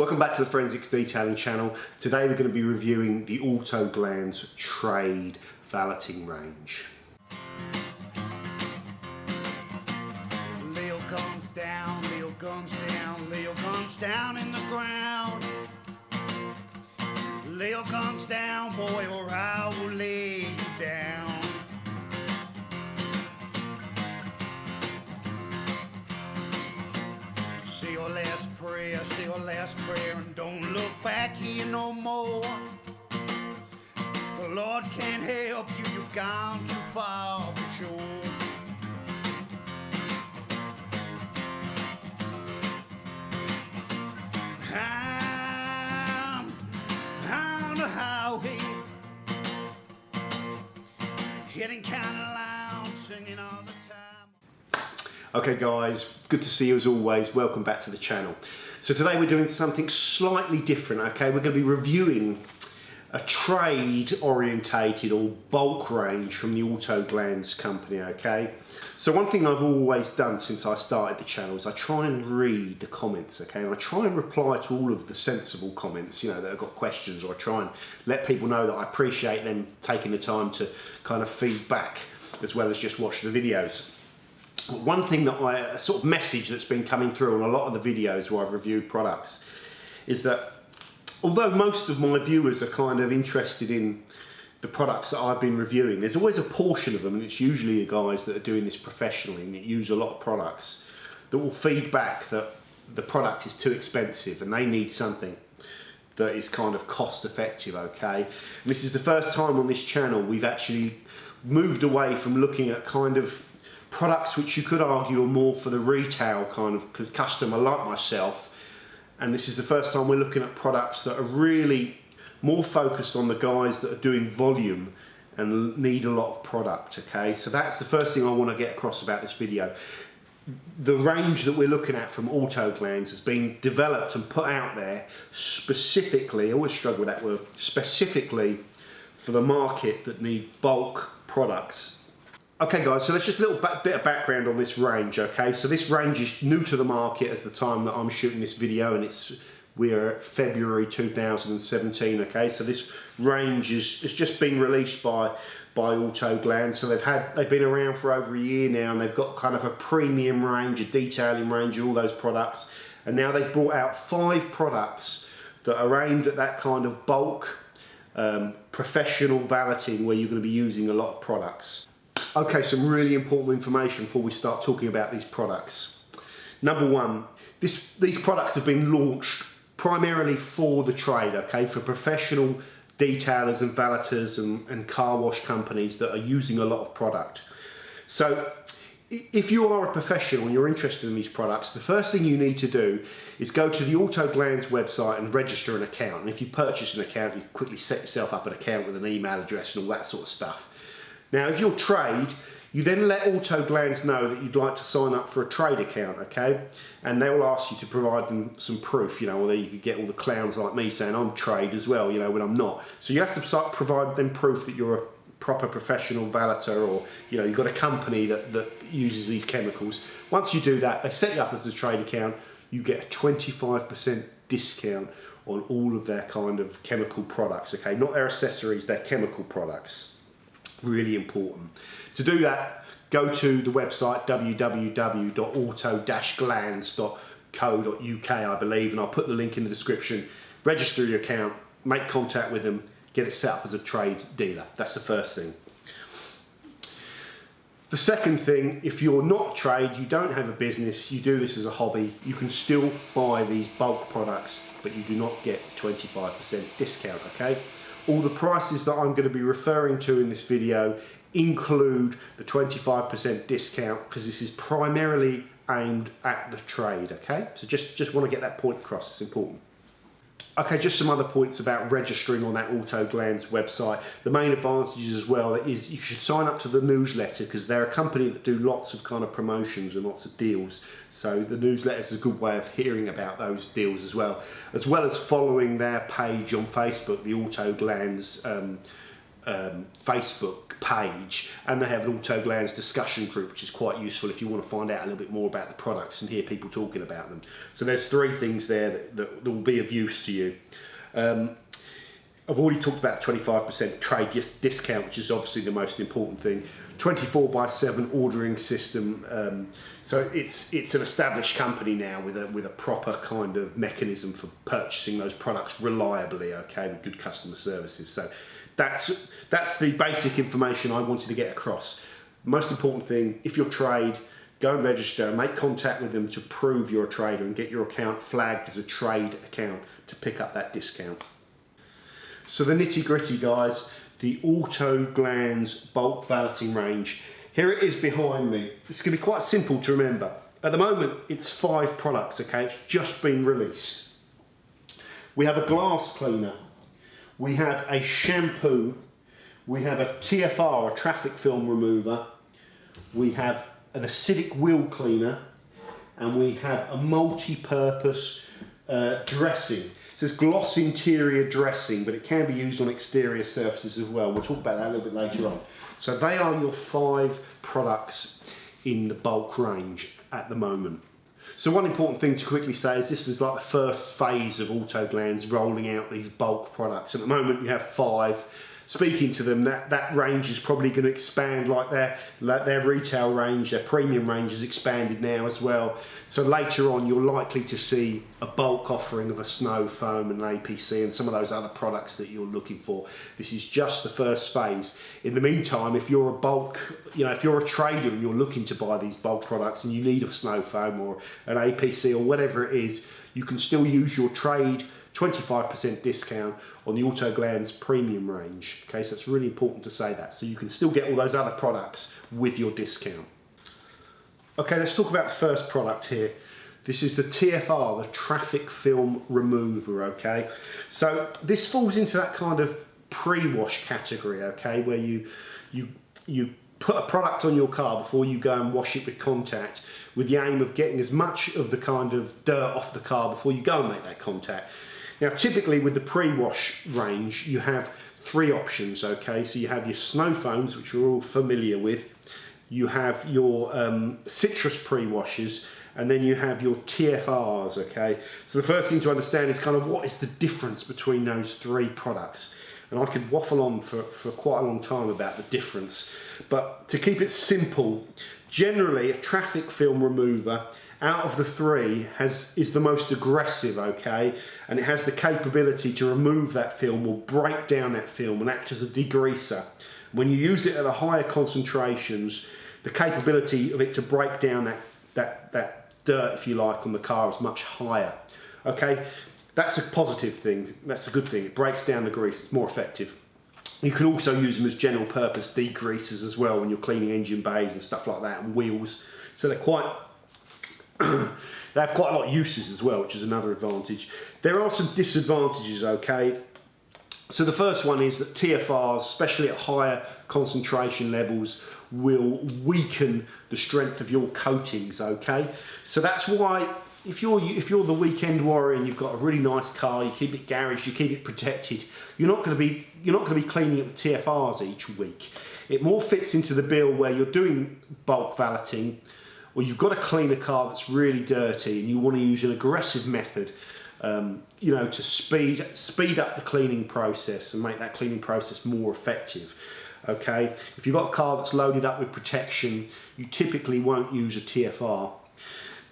Welcome back to the Forensics Detailing channel. Today we're going to be reviewing the Autoglanz trade valeting range. Lil guns down, lil guns down, lil guns down in the ground. Lil guns down, boy, or I will lay you down. Say your last prayer, and don't look back here no more. The Lord can't help you, you've gone too far for sure. I'm on the highway, hitting kinda loud, singing all the time. Okay guys, good to see you as always. Welcome back to the channel. So today we're doing something slightly different, okay? We're going to be reviewing a trade orientated or bulk range from the Autoglanz company, okay? So one thing I've always done since I started the channel is I try and read the comments, okay? And I try and reply to all of the sensible comments, you know, that have got questions, or I try and let people know that I appreciate them taking the time to kind of feed back as well as just watch the videos. One thing that a sort of message that's been coming through on a lot of the videos where I've reviewed products is that although most of my viewers are kind of interested in the products that I've been reviewing, there's always a portion of them, and it's usually the guys that are doing this professionally and that use a lot of products, that will feed back that the product is too expensive and they need something that is kind of cost effective, okay? And this is the first time on this channel we've actually moved away from looking at kind of products which you could argue are more for the retail kind of customer like myself, and this is the first time we're looking at products that are really more focused on the guys that are doing volume and need a lot of product, okay? So that's the first thing I want to get across about this video. The range that we're looking at from Autoglanz has been developed and put out there specifically, I always struggle with that word, specifically for the market that need bulk products. Okay guys, so let's just a little bit of background on this range, okay? So this range is new to the market at the time that I'm shooting this video, and we're at February 2017, okay? So this range has just been released by Autoglanz. So they've been around for over a year now, and they've got kind of a premium range, a detailing range, all those products. And now they've brought out 5 products that are aimed at that kind of bulk, professional valeting where you're going to be using a lot of products. Okay, some really important information before we start talking about these products. Number one, these products have been launched primarily for the trade, okay, for professional detailers and valeters and car wash companies that are using a lot of product. So if you are a professional and you're interested in these products, the first thing you need to do is go to the Autoglanz website and register an account. And if you purchase an account, you quickly set yourself up an account with an email address and all that sort of stuff. Now, if you're trade, you then let Autoglanz know that you'd like to sign up for a trade account, okay? And they will ask you to provide them some proof, you know, or you could get all the clowns like me saying I'm trade as well, you know, when I'm not. So you have to provide them proof that you're a proper professional valeter, or, you know, you've got a company that uses these chemicals. Once you do that, they set you up as a trade account, you get a 25% discount on all of their kind of chemical products, okay? Not their accessories, their chemical products. Really important. To do that, go to the website www.auto-glanz.co.uk, I believe, and I'll put the link in the description. Register your account, make contact with them, get it set up as a trade dealer. That's the first thing. The second thing, if you're not trade, you don't have a business, you do this as a hobby, you can still buy these bulk products, but you do not get 25% discount, okay? All the prices that I'm going to be referring to in this video include the 25% discount, because this is primarily aimed at the trade, okay? So just want to get that point across, it's important. Okay, just some other points about registering on that Autoglanz website. The main advantages as well is you should sign up to the newsletter, because they're a company that do lots of kind of promotions and lots of deals. So the newsletter is a good way of hearing about those deals as well as following their page on Facebook, the Autoglanz Facebook page, and they have an Autoglanz discussion group, which is quite useful if you want to find out a little bit more about the products and hear people talking about them. So there's 3 things there that will be of use to you. I've already talked about 25% trade discount, which is obviously the most important thing. 24/7 ordering system, so it's an established company now with a proper kind of mechanism for purchasing those products reliably, okay, with good customer services. So that's the basic information I wanted to get across. Most important thing, if you're trade, go and register, make contact with them to prove you're a trader and get your account flagged as a trade account to pick up that discount. So the nitty gritty, guys, the Autoglanz bulk valeting range. Here it is behind me. It's going to be quite simple to remember. At the moment, it's 5 products, okay? It's just been released. We have a glass cleaner. We have a shampoo. We have a TFR, a traffic film remover. We have an acidic wheel cleaner. And we have a multi-purpose dressing. It says gloss interior dressing, but it can be used on exterior surfaces as well. We'll talk about that a little bit later on. So they are your 5 products in the bulk range at the moment. So one important thing to quickly say is this is like the first phase of Autoglanz rolling out these bulk products. At the moment you have 5. Speaking to them, that range is probably going to expand, like their retail range, their premium range has expanded now as well. So later on you're likely to see a bulk offering of a snow foam and an APC and some of those other products that you're looking for. This is just the first phase. In the meantime, if you're a bulk, if you're a trader and you're looking to buy these bulk products and you need a snow foam or an APC or whatever it is, you can still use your trade 25% discount on the Autoglanz premium range. Okay, so it's really important to say that. So you can still get all those other products with your discount. Okay, let's talk about the first product here. This is the TFR, the traffic film remover, okay? So this falls into that kind of pre-wash category, okay, where you put a product on your car before you go and wash it with contact with the aim of getting as much of the kind of dirt off the car before you go and make that contact. Now typically with the pre-wash range you have 3 options, okay? So you have your snow foams, which we're all familiar with, you have your citrus pre-washes, and then you have your TFRs, okay? So the first thing to understand is kind of what is the difference between those 3 products. And I could waffle on for quite a long time about the difference. But to keep it simple, generally a traffic film remover out of the 3 is the most aggressive, okay? And it has the capability to remove that film or break down that film and act as a degreaser. When you use it at the higher concentrations, the capability of it to break down that dirt, if you like, on the car is much higher, okay? That's a positive thing, that's a good thing. It breaks down the grease, it's more effective. You can also use them as general purpose degreasers as well when you're cleaning engine bays and stuff like that, and wheels. So they're quite, they have quite a lot of uses as well, which is another advantage. There are some disadvantages, okay? So the first one is that TFRs, especially at higher concentration levels, will weaken the strength of your coatings, okay? So that's why if you're the weekend warrior and you've got a really nice car, you keep it garaged, you keep it protected, you're not going to be cleaning it with TFRs each week. It more fits into the bill where you're doing bulk valeting, or you've got to clean a car that's really dirty and you want to use an aggressive method, to speed up the cleaning process and make that cleaning process more effective. Okay, if you've got a car that's loaded up with protection, you typically won't use a TFR.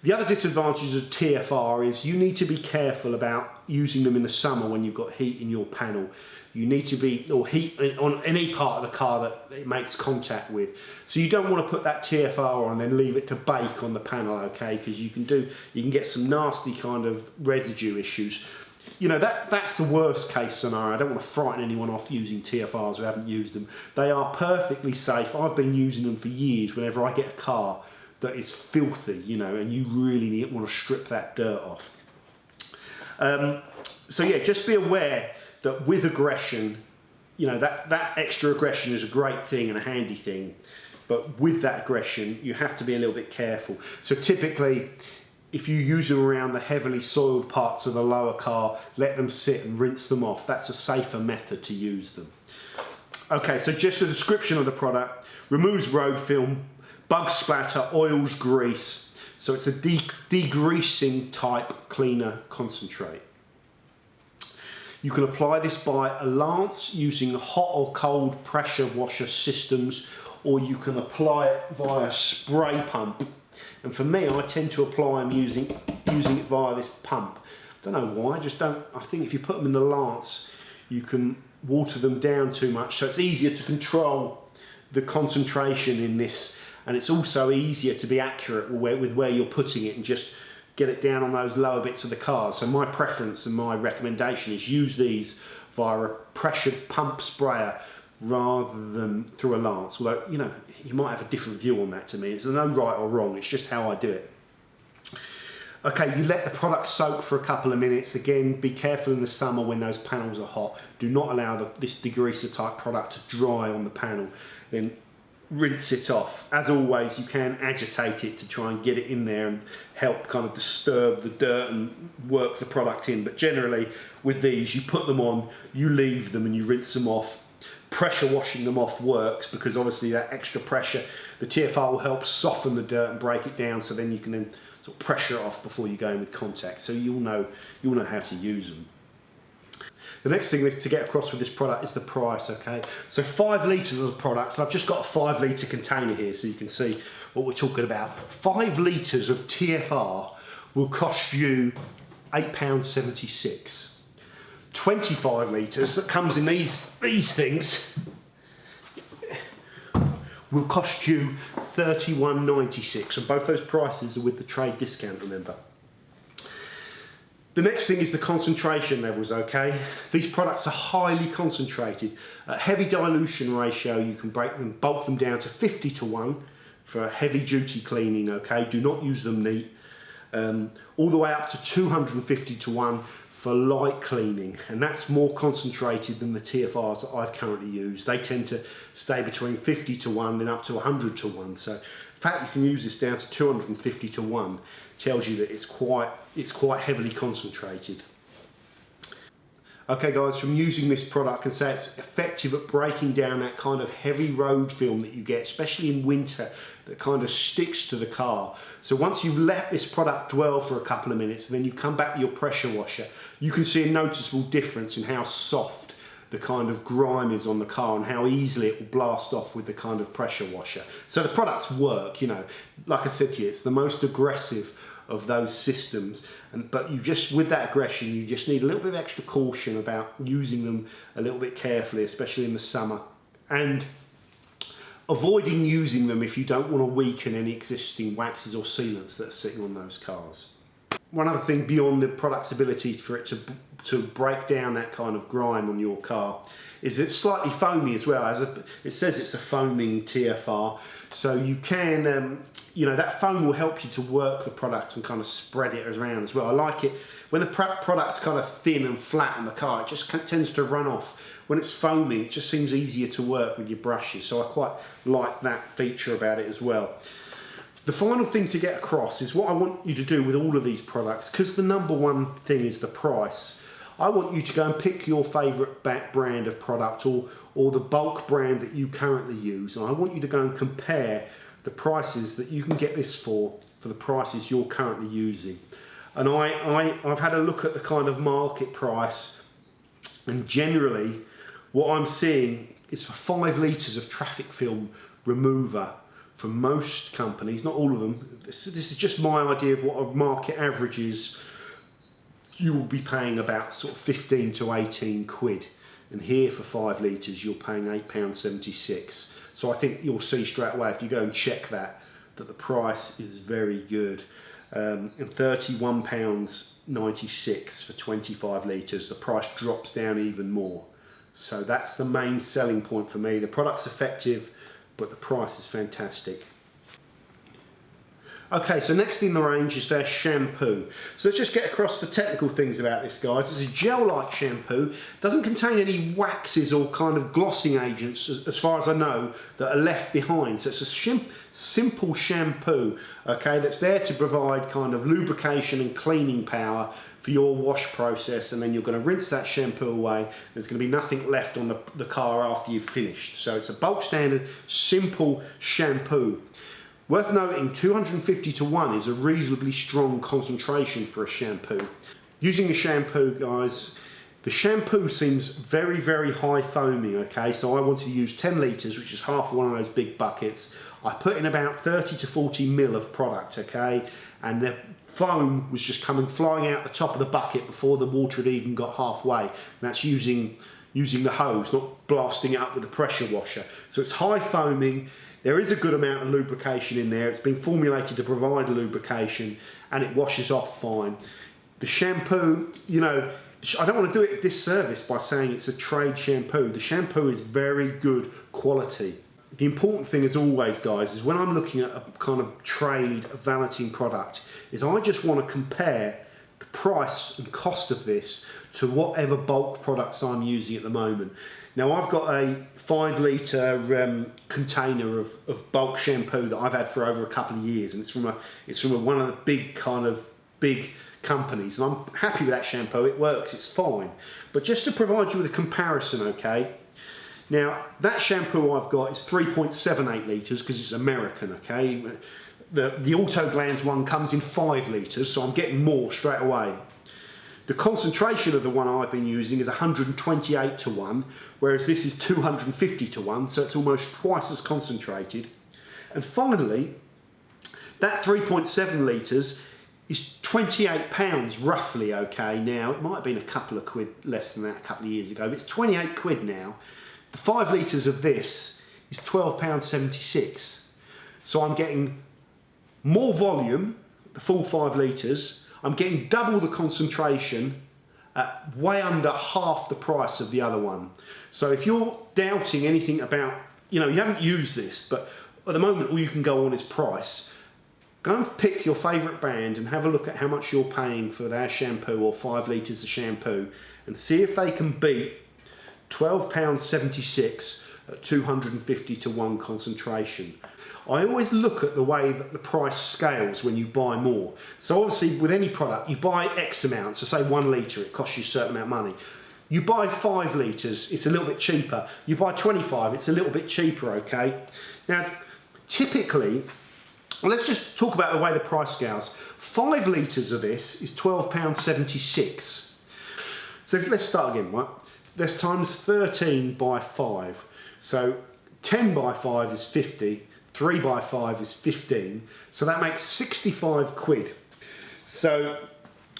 The other disadvantage of TFR is you need to be careful about using them in the summer when you've got heat in your panel. You need to be, or heat on any part of the car that it makes contact with. So you don't want to put that TFR on and then leave it to bake on the panel, okay? Because you can get some nasty kind of residue issues. That's the worst case scenario. I don't want to frighten anyone off using TFRs who haven't used them. They are perfectly safe. I've been using them for years whenever I get a car that is filthy, and you really want to strip that dirt off. So yeah, just be aware that with aggression, that extra aggression is a great thing and a handy thing, but with that aggression, you have to be a little bit careful. So typically, if you use them around the heavily soiled parts of the lower car, let them sit and rinse them off. That's a safer method to use them. Okay, so just a description of the product: removes road film, bug splatter, oils, grease. So it's a degreasing type cleaner concentrate. You can apply this by a lance using hot or cold pressure washer systems, or you can apply it via spray pump. And for me, I tend to apply them using it via this pump. Don't know why, I think if you put them in the lance, you can water them down too much, so it's easier to control the concentration in this, and it's also easier to be accurate with where you're putting it and just get it down on those lower bits of the car. So my preference and my recommendation is use these via a pressured pump sprayer rather than through a lance. Although, you know, you might have a different view on that to me. There's no right or wrong, it's just how I do it. Okay, you let the product soak for a couple of minutes. Again, be careful in the summer when those panels are hot. Do not allow this degreaser type product to dry on the panel. Then rinse it off. As always, you can agitate it to try and get it in there and help kind of disturb the dirt and work the product in. But generally with these, you put them on, you leave them and you rinse them off. Pressure washing them off works because obviously that extra pressure, the TFR will help soften the dirt and break it down, so then you can then sort of pressure it off before you go in with contact. So you'll know how to use them. The next thing to get across with this product is the price, okay? So 5 litres of the product, and I've just got a 5 litre container here so you can see what we're talking about. 5 litres of TFR will cost you £8.76. 25 litres that comes in these things will cost you £31.96, and both those prices are with the trade discount, remember. The next thing is the concentration levels, okay? These products are highly concentrated. At heavy dilution ratio, you can bulk them down to 50:1 for heavy duty cleaning, okay? Do not use them neat. All the way up to 250:1 for light cleaning, and that's more concentrated than the TFRs that I've currently used. They tend to stay between 50:1 then up to 100:1. So the fact you can use this down to 250:1 tells you that it's quite heavily concentrated. Okay guys, from using this product I can say it's effective at breaking down that kind of heavy road film that you get, especially in winter, that kind of sticks to the car. So once you've let this product dwell for a couple of minutes and then you come back with your pressure washer, you can see a noticeable difference in how soft the kind of grime is on the car and how easily it will blast off with the kind of pressure washer. So the products work, you know, like I said to you, it's the most aggressive of those systems, but you just, with that aggression, you just need a little bit of extra caution about using them a little bit carefully, especially in the summer, and avoiding using them if you don't want to weaken any existing waxes or sealants that are sitting on those cars. One other thing beyond the product's ability for it to break down that kind of grime on your car is it's slightly foamy as well. It says it's a foaming TFR, so you can, you know, that foam will help you to work the product and kind of spread it around as well. I like it when the product's kind of thin and flat on the car, it just tends to run off. When it's foaming, it just seems easier to work with your brushes, so I quite like that feature about it as well. The final thing to get across is what I want you to do with all of these products, because the number one thing is the price. I want you to go and pick your favourite brand of product or the bulk brand that you currently use, and I want you to go and compare the prices that you can get this for the prices you're currently using. And I've had a look at the kind of market price, and generally what I'm seeing is for 5 litres of traffic film remover from most companies, not all of them, this is just my idea of what a market average is, you will be paying about sort of 15 to 18 quid. And here for 5 litres you're paying £8.76. So I think you'll see straight away if you go and check that the price is very good. And £31.96 for 25 litres, the price drops down even more. So that's the main selling point for me. The product's effective, but the price is fantastic. Okay, so next in the range is their shampoo. So let's just get across the technical things about this, guys. It's a gel-like shampoo. Doesn't contain any waxes or kind of glossing agents, as far as I know, that are left behind. So it's a simple shampoo, okay, that's there to provide kind of lubrication and cleaning power, for your wash process, and then you're going to rinse that shampoo away. There's going to be nothing left on the car after you've finished. So it's a bulk standard, simple shampoo. Worth noting, 250 to 1 is a reasonably strong concentration for a shampoo. Using the shampoo, guys, the shampoo seems very, very high foaming, okay? So I want to use 10 litres, which is half one of those big buckets. I put in about 30 to 40 mil of product, okay? And the foam was just coming flying out the top of the bucket before the water had even got halfway. And that's using the hose, not blasting it up with a pressure washer. So it's high foaming. There is a good amount of lubrication in there. It's been formulated to provide lubrication, and it washes off fine. The shampoo, you know, I don't want to do it a disservice by saying it's a trade shampoo. The shampoo is very good quality. The important thing, as always, guys, is when I'm looking at a kind of trade valeting product, is I just want to compare the price and cost of this to whatever bulk products I'm using at the moment. Now, I've got a 5 litre container of bulk shampoo that I've had for over a couple of years, and it's from one of the big companies, and I'm happy with that shampoo. It works, it's fine. But just to provide you with a comparison, okay? Now, that shampoo I've got is 3.78 litres because it's American, okay? The Autoglanz one comes in 5 litres, so I'm getting more straight away. The concentration of the one I've been using is 128 to 1, whereas this is 250 to 1, so it's almost twice as concentrated. And finally, that 3.7 litres is £28 roughly, okay? Now, it might have been a couple of quid less than that a couple of years ago, but it's 28 quid now. The 5 litres of this is £12.76. So I'm getting more volume, the full 5 litres. I'm getting double the concentration at way under half the price of the other one. So if you're doubting anything about, you know, you haven't used this, but at the moment all you can go on is price, go and pick your favourite brand and have a look at how much you're paying for their shampoo or 5 litres of shampoo, and see if they can beat £12.76 at 250 to 1 concentration. I always look at the way that the price scales when you buy more. So obviously with any product, you buy X amount, so say 1 litre, it costs you a certain amount of money. You buy 5 litres, it's a little bit cheaper. You buy 25, it's a little bit cheaper, okay? Now, typically, well, let's just talk about the way the price scales. 5 litres of this is £12.76. So let's start again, right? Let's times 13 by 5. So 10 by 5 is 50, 3 by 5 is 15. So that makes 65 quid. So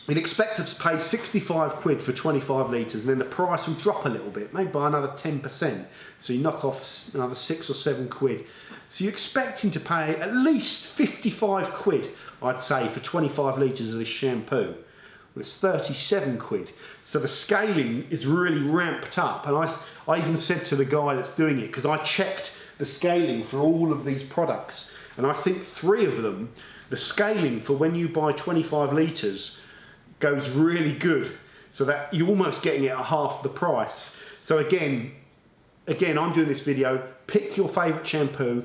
you'd expect to pay 65 quid for 25 litres, and then the price will drop a little bit, maybe by another 10%. So you knock off another 6 or 7 quid. So you're expecting to pay at least 55 quid, I'd say, for 25 litres of this shampoo. Well, it's 37 quid. So the scaling is really ramped up. And I even said to the guy that's doing it, because I checked the scaling for all of these products, and I think 3 of them, the scaling for when you buy 25 litres goes really good, so that you're almost getting it at half the price. So again, I'm doing this video, pick your favourite shampoo,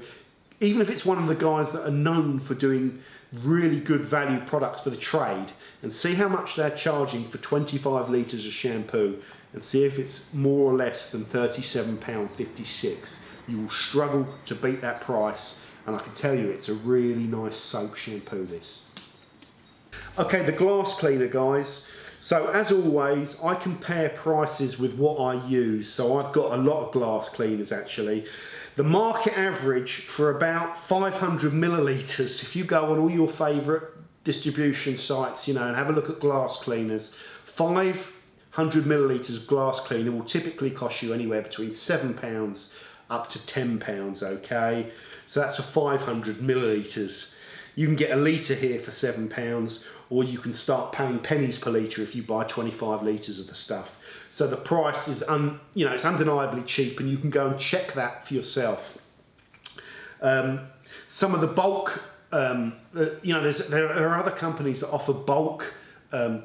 even if it's one of the guys that are known for doing really good value products for the trade, and see how much they're charging for 25 litres of shampoo, and see if it's more or less than £37.56. You will struggle to beat that price, and I can tell you it's a really nice soap shampoo, this. Okay, the glass cleaner, guys. So as always, I compare prices with what I use. So I've got a lot of glass cleaners actually. The market average for about 500 millilitres, if you go on all your favourite distribution sites, you know, and have a look at glass cleaners, 500 millilitres of glass cleaner will typically cost you anywhere between £7 up to £10, okay? So that's for 500 millilitres. You can get a litre here for £7, or you can start paying pennies per litre if you buy 25 litres of the stuff. So the price is, you know, it's undeniably cheap, and you can go and check that for yourself. Some of the bulk, you know, there are other companies that offer bulk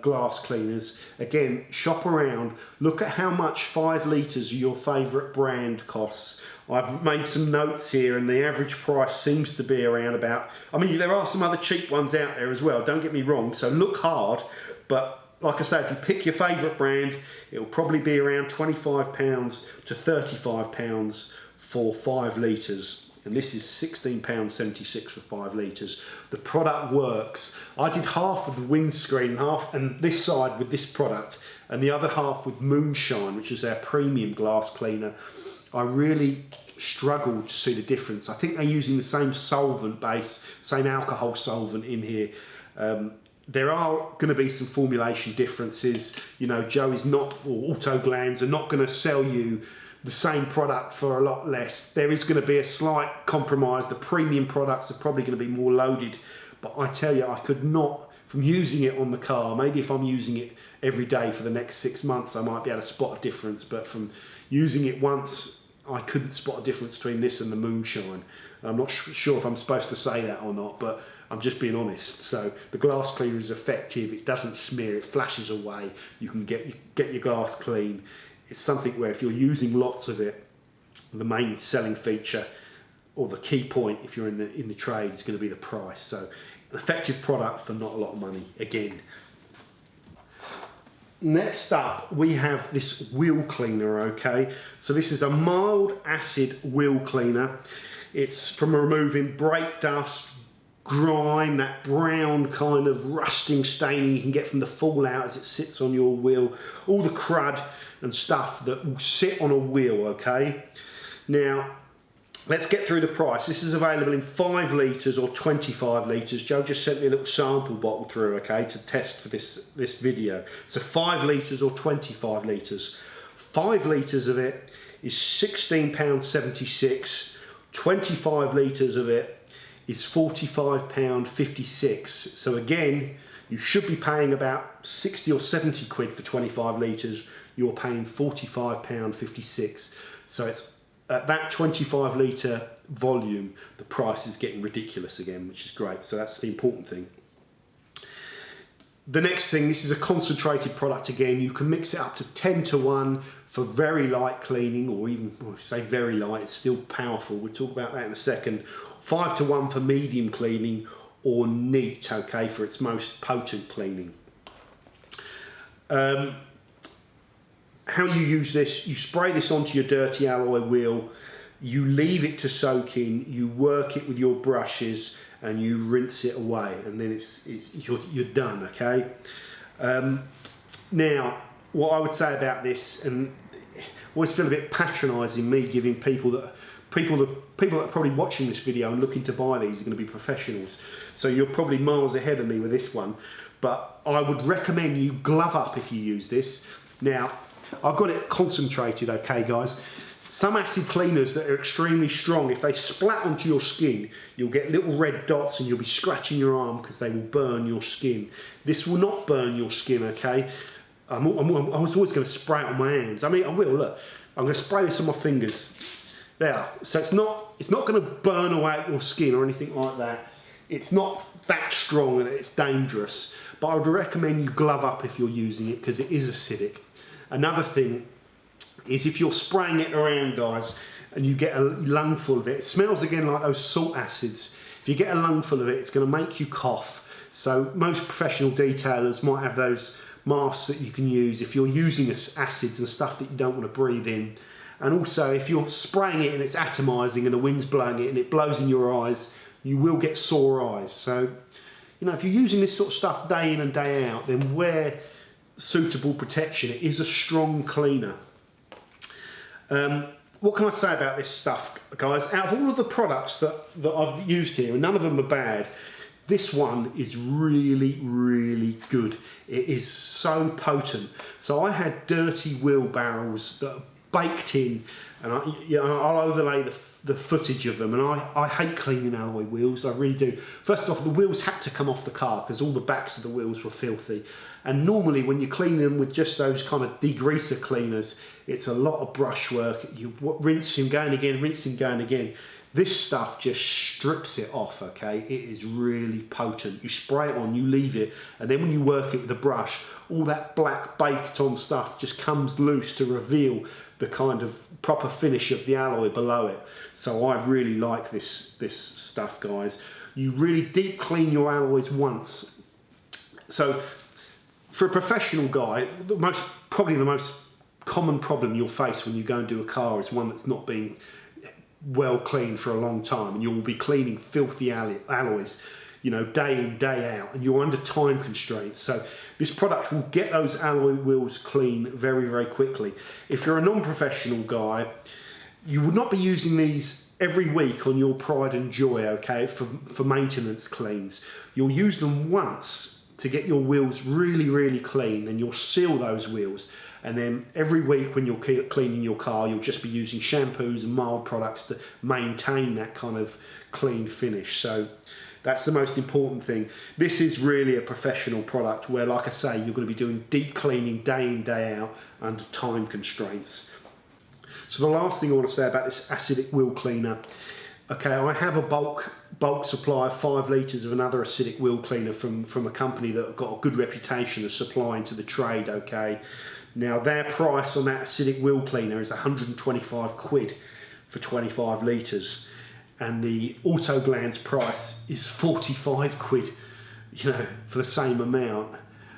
glass cleaners. Again, shop around, look at how much 5 litres of your favourite brand costs. I've made some notes here, and the average price seems to be around about, I mean, there are some other cheap ones out there as well, don't get me wrong, so look hard, but like I say, if you pick your favourite brand, it will probably be around £25 to £35 for 5 litres. And this is £16.76 for 5 litres. The product works. I did half of the windscreen, half and this side with this product, and the other half with Moonshine, which is their premium glass cleaner. I really struggled to see the difference. I think they're using the same solvent base, same alcohol solvent in here. There are going to be some formulation differences. You know, Joe is not, or Autoglanz are not going to sell you the same product for a lot less. There is going to be a slight compromise. The premium products are probably going to be more loaded, but I tell you, I could not, from using it on the car, maybe if I'm using it every day for the next 6 months, I might be able to spot a difference, but from using it once, I couldn't spot a difference between this and the Moonshine. I'm not sure if I'm supposed to say that or not, but I'm just being honest. So the glass cleaner is effective. It doesn't smear. It flashes away. You can get your glass clean. It's something where if you're using lots of it, the main selling feature or the key point if you're in the trade is going to be the price. So an effective product for not a lot of money again. Next up, we have this wheel cleaner, okay? So this is a mild acid wheel cleaner. It's from removing brake dust, grime, that brown kind of rusting staining you can get from the fallout as it sits on your wheel, all the crud and stuff that will sit on a wheel, okay? Now, let's get through the price. This is available in 5 litres or 25 litres. Joe just sent me a little sample bottle through, okay, to test for this video. So 5 litres or 25 litres. 5 litres of it is £16.76. 25 litres of it is £45.56. So again, you should be paying about 60 or 70 quid for 25 litres. You're paying £45.56. So it's at that 25 litre volume, the price is getting ridiculous again, which is great. So that's the important thing. The next thing, this is a concentrated product again. You can mix it up to 10 to 1 for very light cleaning, or even, say very light, it's still powerful. We'll talk about that in a second. 5 to 1 for medium cleaning, or neat, okay, for its most potent cleaning. How you use this, you spray this onto your dirty alloy wheel, you leave it to soak in, you work it with your brushes, and you rinse it away, and then you're done, okay? Now, what I would say about this, and I always feel a bit patronising me giving people that are probably watching this video and looking to buy these are going to be professionals, so you're probably miles ahead of me with this one, but I would recommend you glove up if you use this. Now, I've got it concentrated, okay guys. Some acid cleaners that are extremely strong, if they splat onto your skin, you'll get little red dots and you'll be scratching your arm because they will burn your skin. This will not burn your skin, okay? I was always going to spray it on my hands. I mean, I will, look. I'm going to spray this on my fingers. There. So it's not going to burn away your skin or anything like that. It's not that strong that it's dangerous. But I would recommend you glove up if you're using it because it is acidic. Another thing is if you're spraying it around, guys, and you get a lungful of it, it smells again like those salt acids. If you get a lungful of it, it's going to make you cough. So most professional detailers might have those masks that you can use if you're using acids and stuff that you don't want to breathe in. And also, if you're spraying it and it's atomizing and the wind's blowing it and it blows in your eyes, you will get sore eyes. So, you know, if you're using this sort of stuff day in and day out, then wear suitable protection. It is a strong cleaner. What can I say about this stuff, guys? Out of all of the products that I've used here, and none of them are bad, this one is really, really good. It is so potent. So I had dirty wheelbarrows that are baked in, and I'll overlay the footage of them, and I hate cleaning alloy wheels, I really do. First off, the wheels had to come off the car because all the backs of the wheels were filthy. And normally when you clean them with just those kind of degreaser cleaners, it's a lot of brush work. You rinse and go again, rinse and go again. This stuff just strips it off, okay? It is really potent. You spray it on, you leave it, and then when you work it with a brush, all that black baked on stuff just comes loose to reveal the kind of proper finish of the alloy below it. So I really like this stuff, guys. You really deep clean your alloys once. So for a professional guy, probably the most common problem you'll face when you go and do a car is one that's not being well cleaned for a long time, and you'll be cleaning filthy alloys, you know, day in, day out, and you're under time constraints. So this product will get those alloy wheels clean very, very quickly. If you're a non-professional guy, you would not be using these every week on your pride and joy, okay, for maintenance cleans. You'll use them once to get your wheels really, really clean, and you'll seal those wheels. And then every week when you're cleaning your car, you'll just be using shampoos and mild products to maintain that kind of clean finish. So that's the most important thing. This is really a professional product where, like I say, you're going to be doing deep cleaning day in, day out under time constraints. So the last thing I want to say about this acidic wheel cleaner, okay, I have a bulk supply of 5 litres of another acidic wheel cleaner from a company that have got a good reputation of supplying to the trade, okay. Now their price on that acidic wheel cleaner is 125 quid for 25 litres, and the Autoglanz price is 45 quid, you know, for the same amount.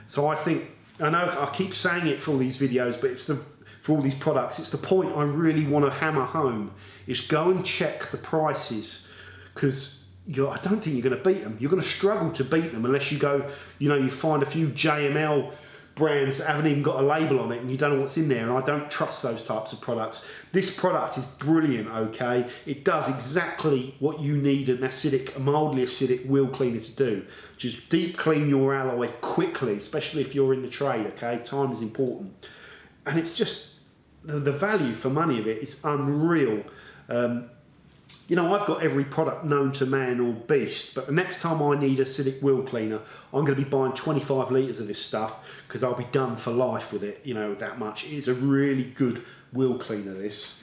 So I think, I know I keep saying it for all these videos, but for all these products, it's the point I really want to hammer home, is go and check the prices, because I don't think you're going to beat them. You're going to struggle to beat them unless you go, you know, you find a few JML brands that haven't even got a label on it and you don't know what's in there, and I don't trust those types of products. This product is brilliant, okay? It does exactly what you need a mildly acidic wheel cleaner to do, which is deep clean your alloy quickly, especially if you're in the trade, okay? Time is important. And it's just, the value for money of it is unreal. You know, I've got every product known to man or beast, but the next time I need acidic wheel cleaner, I'm going to be buying 25 litres of this stuff, because I'll be done for life with it, you know, that much. It is a really good wheel cleaner, this.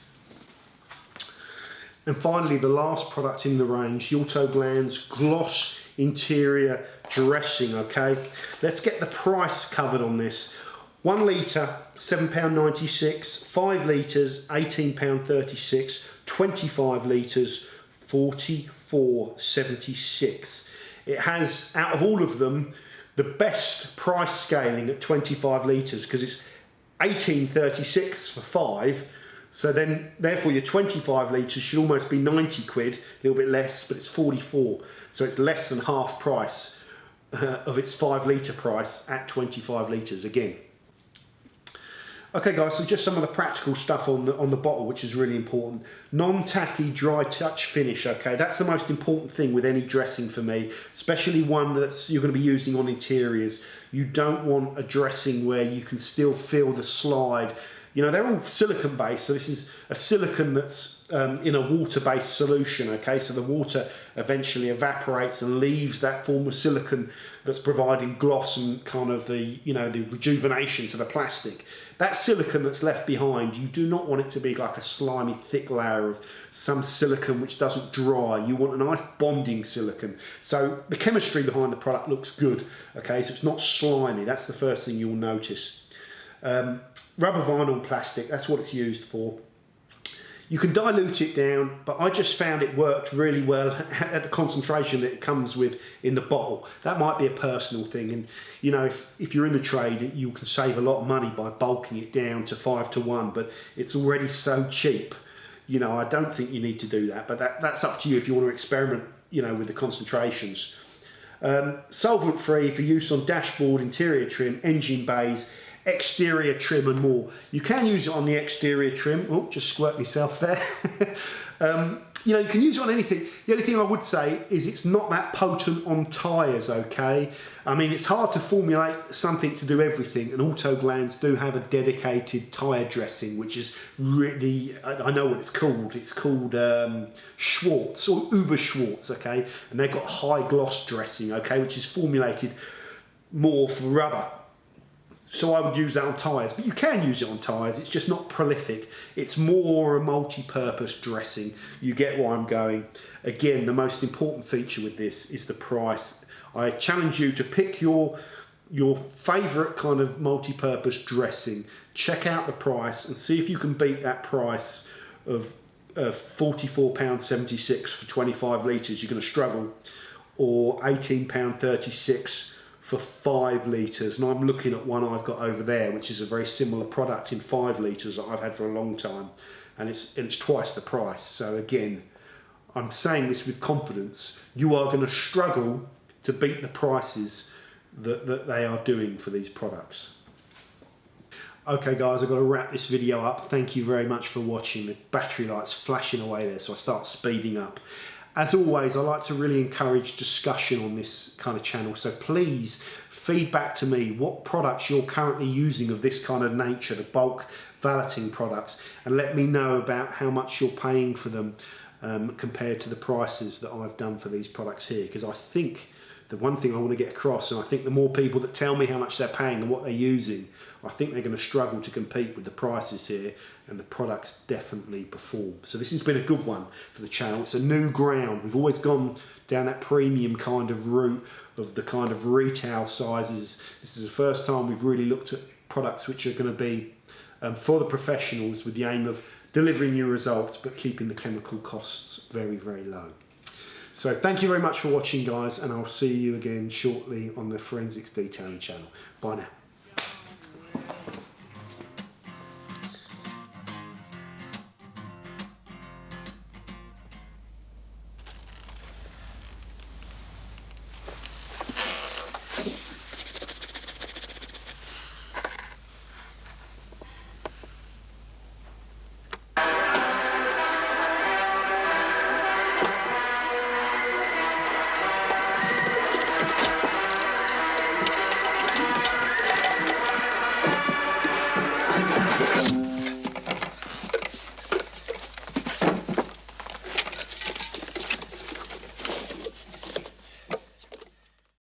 And finally, the last product in the range, the Autoglanz Gloss Interior Dressing, okay? Let's get the price covered on this. 1 litre, £7.96, 5 litres, £18.36, 25 litres, £44.76. It has, out of all of them, the best price scaling at 25 litres, because it's £18.36 for 5. So then, therefore, your 25 litres should almost be 90 quid, a little bit less, but it's 44. So it's less than half price of its 5 litre price at 25 litres again. Okay guys, so just some of the practical stuff on the bottle, which is really important. Non-tacky dry touch finish, okay? That's the most important thing with any dressing for me, especially one that's you're going to be using on interiors. You don't want a dressing where you can still feel the slide. You know, they're all silicone based, so this is a silicone that's in a water-based solution, okay? So the water eventually evaporates and leaves that form of silicone that's providing gloss and kind of the, you know, the rejuvenation to the plastic. That silicone that's left behind, you do not want it to be like a slimy, thick layer of some silicone which doesn't dry. You want a nice bonding silicone. So the chemistry behind the product looks good, okay? So it's not slimy. That's the first thing you'll notice. Rubber vinyl plastic, that's what it's used for. You can dilute it down, but I just found it worked really well at the concentration that it comes with in the bottle. That might be a personal thing, and you know, if you're in the trade, you can save a lot of money by bulking it down to 5:1, but it's already so cheap. You know, I don't think you need to do that, but that's up to you if you want to experiment, you know, with the concentrations. Solvent free for use on dashboard, interior trim, engine bays, exterior trim and more. You can use it on the exterior trim. Oh, just squirt myself there. You know, you can use it on anything. The only thing I would say is it's not that potent on tyres, okay? I mean, it's hard to formulate something to do everything, and Autoglanz do have a dedicated tyre dressing, which is really, I know what it's called. It's called Schwartz or Uber Schwartz, okay? And they've got high gloss dressing, okay, which is formulated more for rubber. So I would use that on tyres, but you can use it on tyres, it's just not prolific. It's more a multi-purpose dressing. You get where I'm going. Again, the most important feature with this is the price. I challenge you to pick your favourite kind of multi-purpose dressing, check out the price and see if you can beat that price of £44.76 for 25 litres. You're going to struggle, or £18.36 for 5 litres, and I'm looking at one I've got over there, which is a very similar product in 5 litres that I've had for a long time, and it's twice the price. So again, I'm saying this with confidence, you are going to struggle to beat the prices that they are doing for these products. Okay guys, I've got to wrap this video up. Thank you very much for watching. The battery light's flashing away there, so I start speeding up. As always, I like to really encourage discussion on this kind of channel, so please feedback to me what products you're currently using of this kind of nature, the bulk valeting products, and let me know about how much you're paying for them compared to the prices that I've done for these products here, because I think the one thing I want to get across, and I think the more people that tell me how much they're paying and what they're using, I think they're going to struggle to compete with the prices here, and the products definitely perform. So this has been a good one for the channel. It's a new ground. We've always gone down that premium kind of route of the kind of retail sizes. This is the first time we've really looked at products which are going to be for the professionals, with the aim of delivering you results but keeping the chemical costs very, very low. So thank you very much for watching guys, and I'll see you again shortly on the Forensics Detailing channel. Bye now.